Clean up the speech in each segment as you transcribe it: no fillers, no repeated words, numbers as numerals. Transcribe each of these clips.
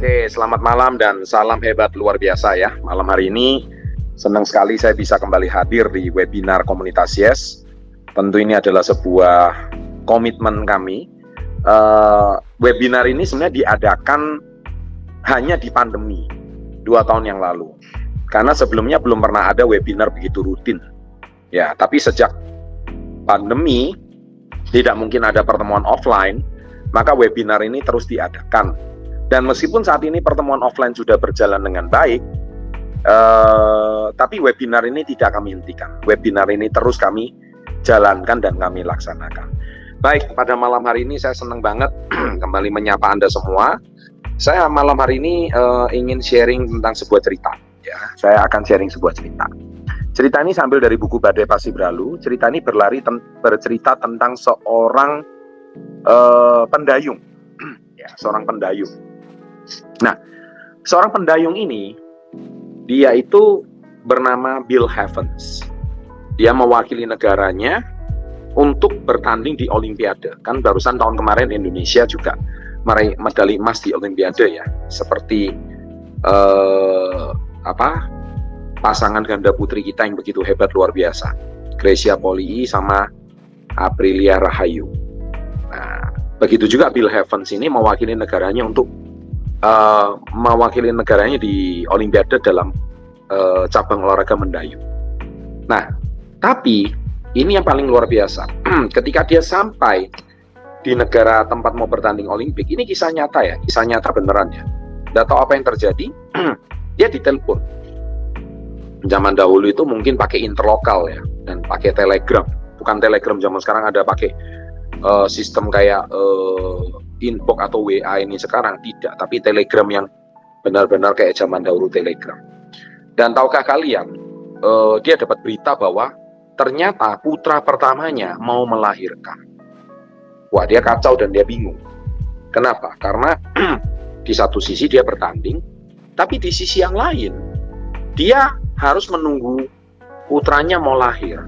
Oke, selamat malam dan salam hebat luar biasa ya. Malam hari ini senang sekali saya bisa kembali hadir di webinar Komunitas Yes. Tentu ini adalah sebuah komitmen kami. Webinar ini sebenarnya diadakan hanya di pandemi 2 tahun yang lalu. Karena sebelumnya belum pernah ada webinar begitu rutin. Ya, tapi sejak pandemi tidak mungkin ada pertemuan offline, maka webinar ini terus diadakan. Dan meskipun saat ini pertemuan offline sudah berjalan dengan baik, tapi webinar ini tidak kami hentikan. Webinar ini terus kami jalankan dan kami laksanakan. Baik, pada malam hari ini saya senang banget kembali menyapa Anda semua. Saya malam hari ini ingin sharing tentang sebuah cerita. Ya, saya akan sharing sebuah cerita. Cerita ini sambil dari buku Badai Pasti Berlalu. Cerita ini bercerita tentang seorang pendayung, ya, seorang pendayung. Nah, seorang pendayung ini, dia itu bernama Bill Evans. Dia mewakili negaranya untuk bertanding di Olimpiade. Kan barusan tahun kemarin Indonesia juga meraih medali emas di Olimpiade ya. Seperti pasangan ganda putri kita yang begitu hebat luar biasa, Grecia Poli sama Aprilia Rahayu. Nah, begitu juga Bill Evans ini mewakili negaranya untuk mewakili negaranya di Olimpiade dalam cabang olahraga mendayung. Nah, tapi ini yang paling luar biasa. Ketika dia sampai di negara tempat mau bertanding Olimpik, ini kisah nyata ya, kisah nyata beneran ya. Nggak tahu apa yang terjadi, dia ditelepon. Zaman dahulu itu mungkin pakai interlokal ya, dan pakai telegram. Bukan telegram zaman sekarang ada pakai sistem kayak inbox atau WA ini sekarang, tidak, tapi telegram yang benar-benar kayak zaman dahulu telegram. Dan tahukah kalian, dia dapat berita bahwa ternyata putra pertamanya mau melahirkan. Wah, dia kacau dan dia bingung. Kenapa? Karena di satu sisi dia bertanding, tapi di sisi yang lain dia harus menunggu putranya mau lahir.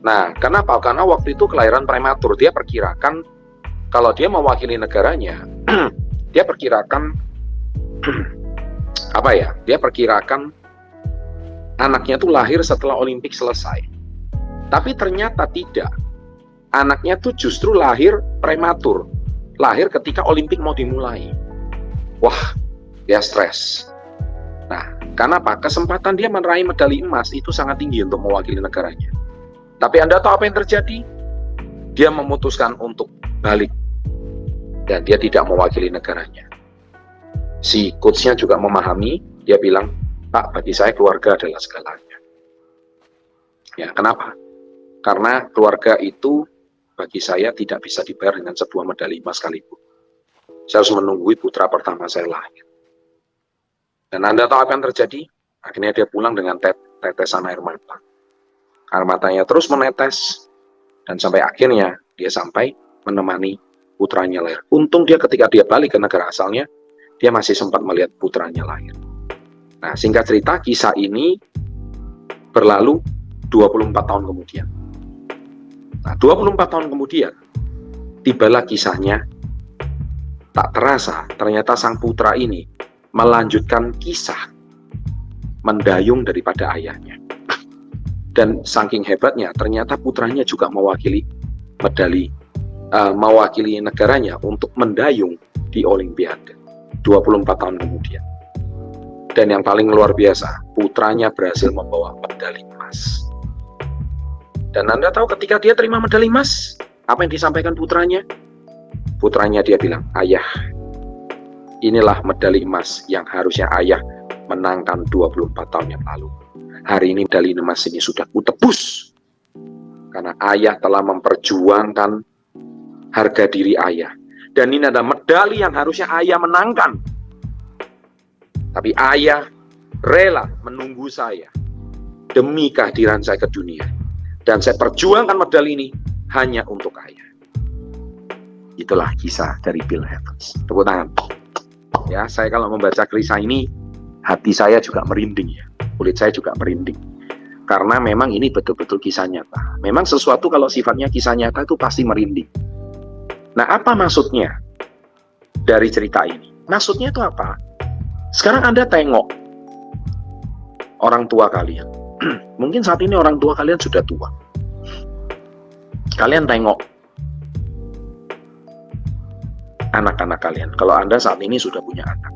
Nah, kenapa? Karena waktu itu kelahiran prematur. Dia perkirakan kalau dia mewakili negaranya, dia perkirakan Dia perkirakan anaknya tuh lahir setelah Olimpik selesai. Tapi ternyata tidak. Anaknya tuh justru lahir prematur. Lahir ketika Olimpik mau dimulai. Wah, dia stres. Nah, kenapa? Kesempatan dia meraih medali emas itu sangat tinggi untuk mewakili negaranya. Tapi Anda tahu apa yang terjadi? Dia memutuskan untuk balik. Dan dia tidak mewakili negaranya. Si coachnya juga memahami, dia bilang, Pak, bagi saya keluarga adalah segalanya. Ya, kenapa? Karena keluarga itu bagi saya tidak bisa dibayar dengan sebuah medali emas sekalipun. Saya harus menunggu putra pertama saya lahir. Dan Anda tahu apa yang terjadi? Akhirnya dia pulang dengan tetesan air mata. Air matanya terus menetes, dan sampai akhirnya dia sampai menemani putranya lahir. Untung dia ketika dia balik ke negara asalnya, dia masih sempat melihat putranya lahir. Nah, singkat cerita, kisah ini berlalu 24 tahun kemudian. Nah, 24 tahun kemudian, tibalah kisahnya. Tak terasa, ternyata sang putra ini melanjutkan kisah mendayung daripada ayahnya. Dan saking hebatnya, ternyata putranya juga mewakili negaranya untuk mendayung di Olimpiade 24 tahun kemudian. Dan yang paling luar biasa, putranya berhasil membawa medali emas. Dan Anda tahu ketika dia terima medali emas, apa yang disampaikan putranya? Putranya dia bilang, ayah, inilah medali emas yang harusnya ayah menangkan 24 tahun yang lalu. Hari ini medali emas ini sudah kutebus. Karena ayah telah memperjuangkan harga diri ayah. Dan ini adalah medali yang harusnya ayah menangkan. Tapi ayah rela menunggu saya demi kehadiran saya ke dunia. Dan saya perjuangkan medali ini hanya untuk ayah. Itulah kisah dari Bill Evans. Tepuk tangan. Ya, saya kalau membaca kisah ini, hati saya juga merinding ya. Kulit saya juga merinding. Karena memang ini betul-betul kisah nyata. Memang sesuatu kalau sifatnya kisah nyata itu pasti merinding. Nah, apa maksudnya dari cerita ini? Maksudnya itu apa? Sekarang Anda tengok orang tua kalian. Mungkin saat ini orang tua kalian sudah tua. Kalian tengok anak-anak kalian. Kalau Anda saat ini sudah punya anak.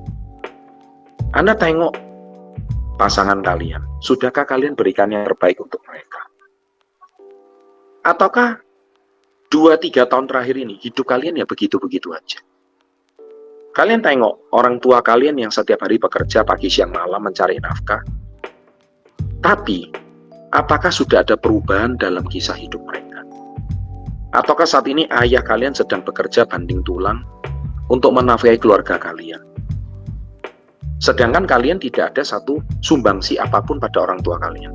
Anda tengok pasangan kalian. Sudahkah kalian berikan yang terbaik untuk mereka? Ataukah 2-3 tahun terakhir ini hidup kalian ya begitu-begitu aja? Kalian tengok orang tua kalian yang setiap hari bekerja pagi siang malam mencari nafkah. Tapi, apakah sudah ada perubahan dalam kisah hidup mereka? Ataukah saat ini ayah kalian sedang bekerja banting tulang untuk menafkahi keluarga kalian? Sedangkan kalian tidak ada satu sumbangsi apapun pada orang tua kalian.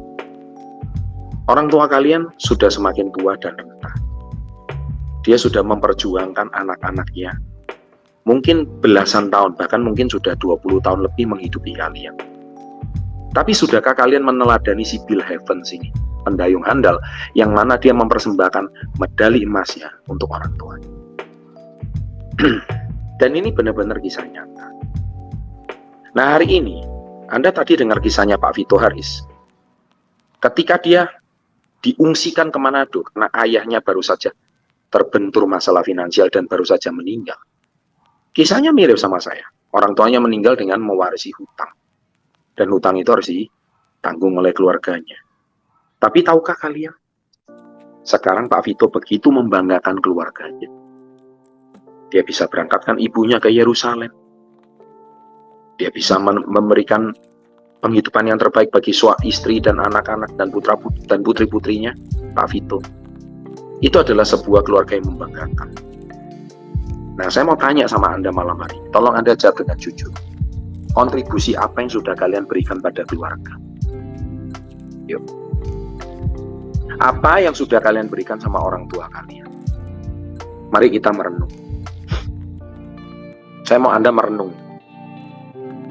Orang tua kalian sudah semakin tua dan renta. Dia sudah memperjuangkan anak-anaknya. Mungkin belasan tahun, bahkan mungkin sudah 20 tahun lebih menghidupi kalian. Tapi sudahkah kalian meneladani si Bill Evans ini, pendayung handal, yang mana dia mempersembahkan medali emasnya untuk orang tuanya? Dan ini benar-benar kisah nyata. Nah, hari ini, Anda tadi dengar kisahnya Pak Vito Haris. Ketika dia diungsikan ke Manado, karena ayahnya baru saja terbentur masalah finansial dan baru saja meninggal. Kisahnya mirip sama saya. Orang tuanya meninggal dengan mewarisi hutang. Dan hutang itu harus ditanggung oleh keluarganya. Tapi tahukah kalian? Sekarang Pak Vito begitu membanggakan keluarganya. Dia bisa berangkatkan ibunya ke Yerusalem. Dia bisa memberikan penghidupan yang terbaik bagi istri dan anak-anak dan putri-putrinya, Pak Vito. Itu adalah sebuah keluarga yang membanggakan. Nah, saya mau tanya sama Anda malam hari. Tolong Anda jawab dengan jujur. Kontribusi apa yang sudah kalian berikan pada keluarga? Yuk. Apa yang sudah kalian berikan sama orang tua kalian? Mari kita merenung. Saya mau Anda merenung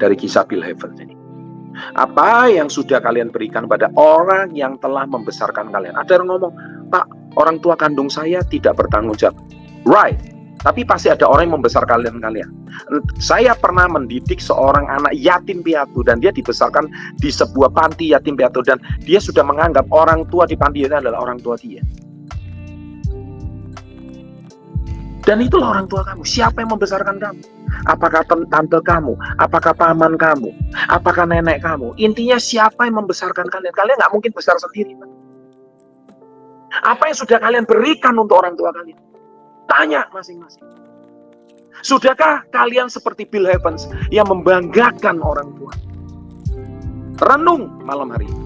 dari kisah Bill Evans ini. Apa yang sudah kalian berikan pada orang yang telah membesarkan kalian? Ada yang ngomong, Pak, orang tua kandung saya tidak bertanggung jawab. Right. Tapi pasti ada orang yang membesarkan kalian. Saya pernah mendidik seorang anak yatim piatu dan dia dibesarkan di sebuah panti yatim piatu dan dia sudah menganggap orang tua di panti itu adalah orang tua dia. Dan itulah orang tua kamu. Siapa yang membesarkan kamu? Apakah tante kamu? Apakah paman kamu? Apakah nenek kamu? Intinya siapa yang membesarkan kalian? Kalian nggak mungkin besar sendiri. Apa yang sudah kalian berikan untuk orang tua kalian? Tanya masing-masing. Sudahkah kalian seperti Bill Evans yang membanggakan orang tua? Renung malam hari ini.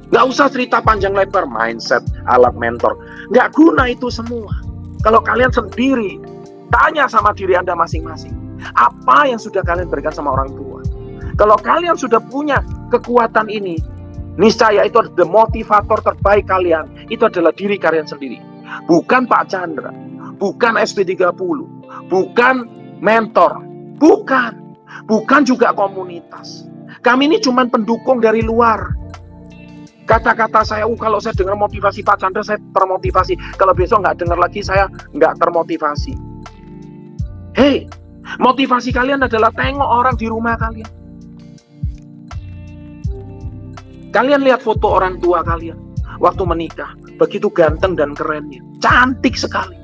Nggak usah cerita panjang lebar, mindset, alat mentor. Nggak guna itu semua. Kalau kalian sendiri, tanya sama diri Anda masing-masing. Apa yang sudah kalian berikan sama orang tua? Kalau kalian sudah punya kekuatan ini, niscaya itu adalah motivator terbaik kalian. Itu adalah diri kalian sendiri. Bukan Pak Chandra, bukan SP30, bukan mentor, bukan juga komunitas. Kami ini cuma pendukung dari luar. Kata-kata saya, kalau saya dengar motivasi Pak Chandra, saya termotivasi. Kalau besok nggak dengar lagi, saya nggak termotivasi. Hei, motivasi kalian adalah tengok orang di rumah kalian. Kalian lihat foto orang tua kalian waktu menikah. Begitu ganteng dan kerennya. Cantik sekali.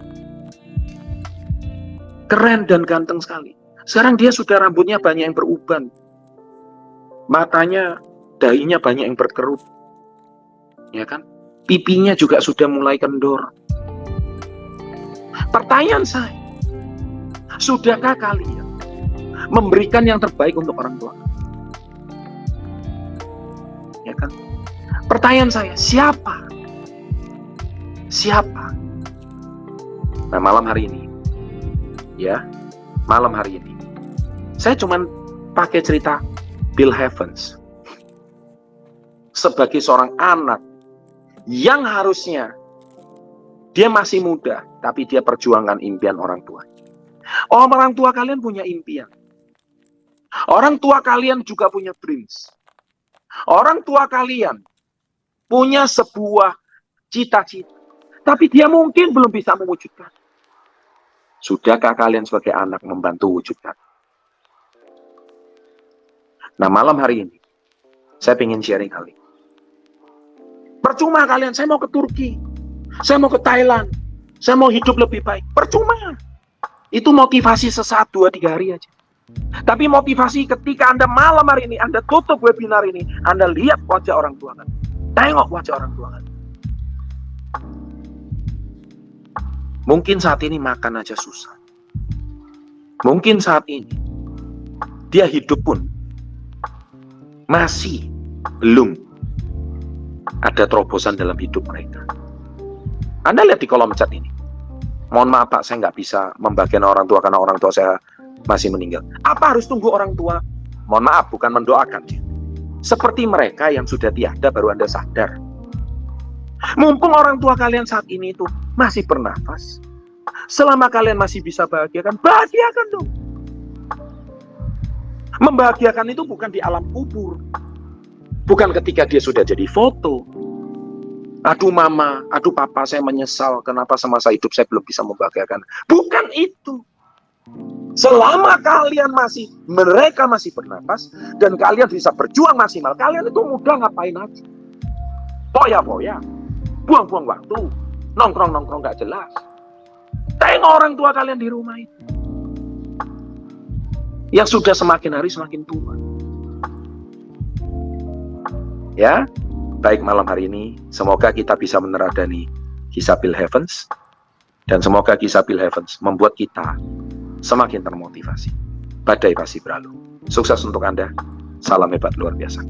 Keren dan ganteng sekali. Sekarang dia sudah rambutnya banyak yang beruban. Matanya, dahinya banyak yang berkerut. Ya kan? Pipinya juga sudah mulai kendor. Pertanyaan saya, sudahkah kalian memberikan yang terbaik untuk orang tua? Ya kan? Pertanyaan saya, siapa? Siapa? Nah, malam hari ini, saya cuman pakai cerita Bill Evans sebagai seorang anak yang harusnya dia masih muda, tapi dia perjuangkan impian orang tua. Orang tua kalian punya impian. Orang tua kalian juga punya dreams. Orang tua kalian punya sebuah cita-cita. Tapi dia mungkin belum bisa mewujudkan. Sudahkah kalian sebagai anak membantu wujudkan? Nah, malam hari ini, saya ingin sharing hal ini. Percuma kalian, saya mau ke Turki, saya mau ke Thailand, saya mau hidup lebih baik. Percuma. Itu motivasi sesaat 2-3 hari aja. Tapi motivasi ketika Anda malam hari ini, Anda tutup webinar ini, Anda lihat wajah orang tua kan. Tengok wajah orang tua kan. Mungkin saat ini makan aja susah. Mungkin saat ini dia hidup pun masih belum ada terobosan dalam hidup mereka. Anda lihat di kolom chat ini. Mohon maaf Pak, saya nggak bisa membagikan orang tua karena orang tua saya masih meninggal. Apa harus tunggu orang tua? Mohon maaf, bukan mendoakan. Seperti mereka yang sudah tiada baru Anda sadar. Mumpung orang tua kalian saat ini itu masih bernafas, selama kalian masih bisa bahagiakan, bahagiakan dong. Membahagiakan itu bukan di alam kubur, bukan ketika dia sudah jadi foto. Aduh mama, aduh papa, saya menyesal kenapa semasa hidup saya belum bisa membahagiakan. Bukan itu. Selama kalian mereka masih bernafas dan kalian bisa berjuang maksimal, kalian itu mudah ngapain aja. Poya-poya, buang-buang waktu, nongkrong-nongkrong gak jelas. Tengok orang tua kalian di rumah itu, yang sudah semakin hari semakin tua. Ya, baik malam hari ini, semoga kita bisa meneladani kisah Bill Heavens, dan semoga kisah Bill Heavens membuat kita semakin termotivasi. Badai pasti berlalu. Sukses untuk Anda. Salam hebat luar biasa.